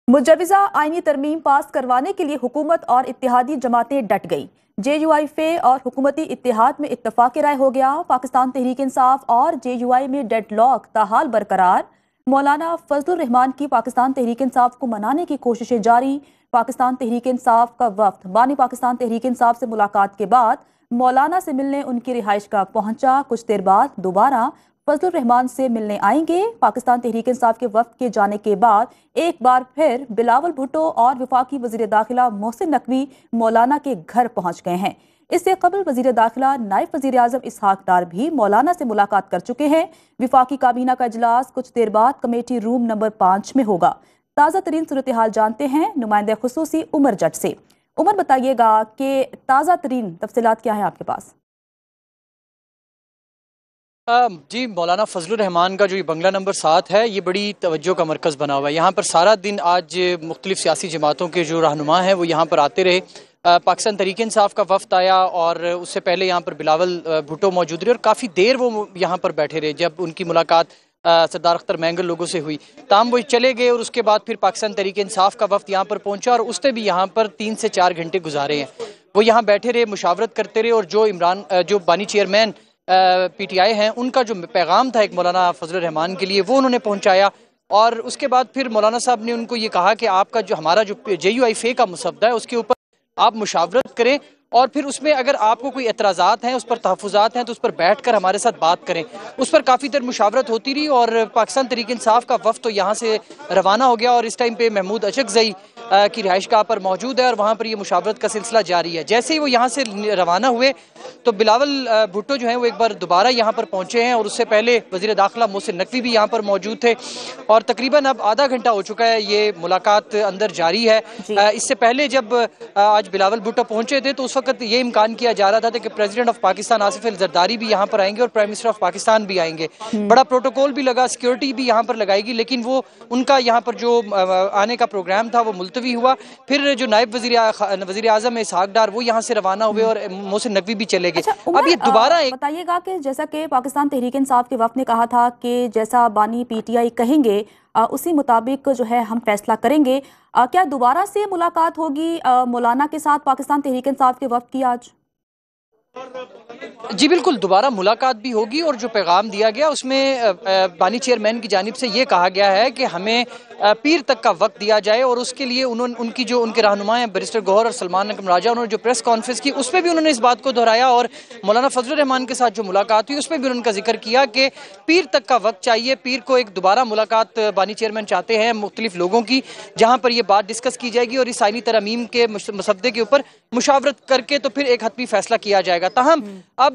मुजवजा आईनी तरमीम पास करवाने के लिए हुकूमत और इत्तेहादी जमातें डट गई। JUI और हुकूमती इत्तेहाद में इत्तफाक राय हो गया। पाकिस्तान तहरीक इंसाफ और JUI में डेडलॉक ताहाल बरकरार। मौलाना फजलुर रहमान की पाकिस्तान तहरीक इंसाफ को मनाने की कोशिशें जारी। पाकिस्तान तहरीक इंसाफ का वफ्द बानी पाकिस्तान तहरीक इंसाफ से मुलाकात के बाद मौलाना से मिलने उनकी रिहाइश का पहुंचा। कुछ देर बाद दोबारा फजलुर रहमान से मिलने आएंगे। पाकिस्तान तहरीक इंसाफ के वफ्द के जाने के बाद एक बार फिर बिलावल भुट्टो और वफाकी वजीर दाखिला मोहसिन नकवी मौलाना के घर पहुंच गए हैं। इससे कबल वजीर दाखिला नायब वजीर आजम इसहाक डार भी मौलाना से मुलाकात कर चुके हैं। विफाकी काबीना का इजलास कुछ देर बाद कमेटी रूम नंबर 5 में होगा। ताज़ा तरीन सूरत हाल जानते हैं नुमाइंदे खुसूसी उमर जट से। उमर, बताइएगा कि ताज़ा तरीन तफसीलात क्या है आपके पास? जी, मौलाना फजलुर रहमान का जो ये बंगला नंबर 7 है, ये बड़ी तवज्जो का मरकज़ बना हुआ है। यहाँ पर सारा दिन आज मुख्तलिफ सियासी जमातों के जो रहनुमा हैं वो यहाँ पर आते रहे। पाकिस्तान तहरीक इंसाफ का वफ़द आया और उससे पहले यहाँ पर बिलावल भुट्टो मौजूद रहे और काफ़ी देर वो यहाँ पर बैठे रहे। जब उनकी मुलाकात सरदार अख्तर मैंगल लोगों से हुई, ताम वो चले गए और उसके बाद फिर पाकिस्तान तहरीक इंसाफ का वफ़द यहाँ पर पहुँचा और उसने भी यहाँ पर 3 से 4 घंटे गुजारे हैं। वो यहाँ बैठे रहे, मुशावरत करते रहे और जो बानी चेयरमैन PTI हैं, उनका जो पैगाम था एक मौलाना फजलुर रहमान के लिए, वो उन्होंने पहुंचाया। और उसके बाद फिर मौलाना साहब ने उनको ये कहा कि आपका जो हमारा जो JUI का मुसद्दा है उसके ऊपर आप मुशावरत करें और फिर उसमें अगर आपको कोई एतराज़ात हैं, उस पर तहफ़्फ़ुज़ात हैं, तो उस पर बैठ कर हमारे साथ बात करें। उस पर काफ़ी देर मुशावरत होती रही और पाकिस्तान तहरीक इंसाफ का वफ़द तो यहाँ से रवाना हो गया और इस टाइम पे महमूद अचकज़ई की रिहाइशगाह पर मौजूद है और वहाँ पर ये मुशावरत का सिलसिला जारी है। जैसे ही वो यहाँ से रवाना हुए तो बिलावल भुट्टो जो हैं वो एक बार दोबारा यहाँ पर पहुँचे हैं और उससे पहले वज़ीर दाखिला मोहसिन नकवी भी यहाँ पर मौजूद थे और तकरीबन अब आधा घंटा हो चुका है, ये मुलाकात अंदर जारी है। इससे पहले जब आज बिलावल भुट्टो पहुँचे थे तो उस वक्त ये इम्कान किया जा रहा था कि प्रेसिडेंट ऑफ पाकिस्तान आसिफ अली जरदारी भी यहाँ पर आएंगे और प्राइम मिनिस्टर ऑफ पाकिस्तान भी आएंगे। बड़ा प्रोटोकॉल भी लगा, सिक्योरिटी भी यहाँ पर लगाएगी, लेकिन वो उनका यहाँ पर जो आने का प्रोग्राम था वो मुलतवी हुआ। फिर जो नायब वजीर आजम इसहाक डार वो यहाँ से रवाना हुए और मोहसिन नकवी भी चले गए। अच्छा, अब ये दोबारा बताइएगा कि जैसा कि पाकिस्तान तहरीक इंसाफ के वफ़द ने कहा था कि जैसा बानी PTI कहेंगे उसी मुताबिक जो है हम फैसला करेंगे। क्या दोबारा से मुलाकात होगी मौलाना के साथ पाकिस्तान तहरीक इंसाफ के वफ़द की आज? जी बिल्कुल, दोबारा मुलाकात भी होगी और जो पैगाम दिया गया उसमें बानी चेयरमैन की जानिब से ये कहा गया है कि हमें पीर तक का वक्त दिया जाए और उसके लिए उनके रहनुमा हैं बैरिस्टर गौहर और सलमान नकम राजा, उन्होंने जो प्रेस कॉन्फ्रेंस की उसमें भी उन्होंने इस बात को दोहराया और मौलाना फजलुर रहमान के साथ जो मुलाकात हुई उसमें भी उन्होंने जिक्र किया कि पीर तक का वक्त चाहिए। पीर को एक दोबारा मुलाकात बानी चेयरमैन चाहते हैं मुख्तलिफ लोगों की, जहाँ पर यह बात डिस्कस की जाएगी और इस आईनी तरमीम के मसद्दे के ऊपर मुशावरत करके तो फिर एक हतमी फैसला किया जाएगा। ताहम अब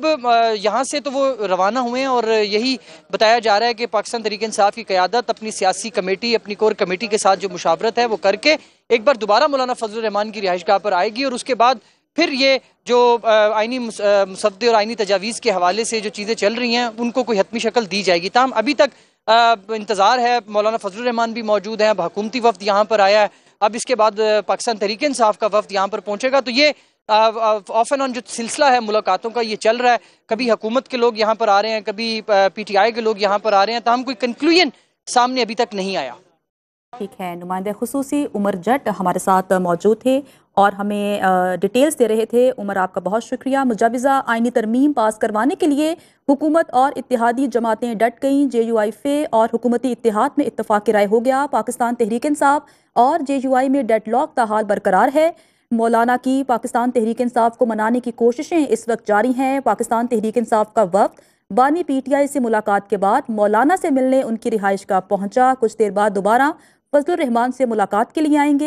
यहाँ से तो वो रवाना हुए हैं और यही बताया जा रहा है कि पाकिस्तान तहरीक इंसाफ की क़यादत अपनी सियासी कमेटी, अपनी कोर कमेटी के साथ जो मुशावरत है वो करके एक बार दोबारा मौलाना फजलुर रहमान की रिहाइशगाह पर आएगी और उसके बाद फिर ये जो आईनी मुसद्दे और आईनी तजावीज़ के हवाले से जो चीज़ें चल रही हैं उनको कोई हतमी शक्ल दी जाएगी। ताहम अभी तक इंतज़ार है, मौलाना फजलुर रहमान भी मौजूद हैं, हुकूमती वफ़द यहाँ पर आया है। अब इसके बाद पाकिस्तान तहरीक इंसाफ का वफ़द यहाँ पर पहुँचेगा तो ये ऑफ एंड ऑन जो सिलसिला है मुलाकातों का ये चल रहा है। कभी हुकूमत के लोग यहाँ पर आ रहे हैं, कभी PTI के लोग यहाँ पर आ रहे हैं, ताहम कोई कंक्लूजन सामने अभी तक नहीं आया। ठीक है, नुमाइंदे खुसूसी उमर जट हमारे साथ मौजूद थे और हमें डिटेल्स दे रहे थे। उमर, आपका बहुत शुक्रिया। मुजवजा आईनी तरमीम पास करवाने के लिए हुकूमत और इत्तेहादी जमातें डट गईं। JUI और हुकूमती इत्तेहाद में इत्तफाक राय हो गया। पाकिस्तान तहरीक इंसाफ और JUI में डेडलॉक ताहाल बरकरार है। मौलाना की पाकिस्तान तहरीक इंसाफ को मनाने की कोशिशें इस वक्त जारी हैं। पाकिस्तान तहरीक इंसाफ का वफ़द बानी PTI से मुलाकात के बाद मौलाना से मिलने उनकी रिहाइश का पहुंचा। कुछ देर बाद दोबारा फजलुर रहमान से मुलाकात के लिए आएंगे।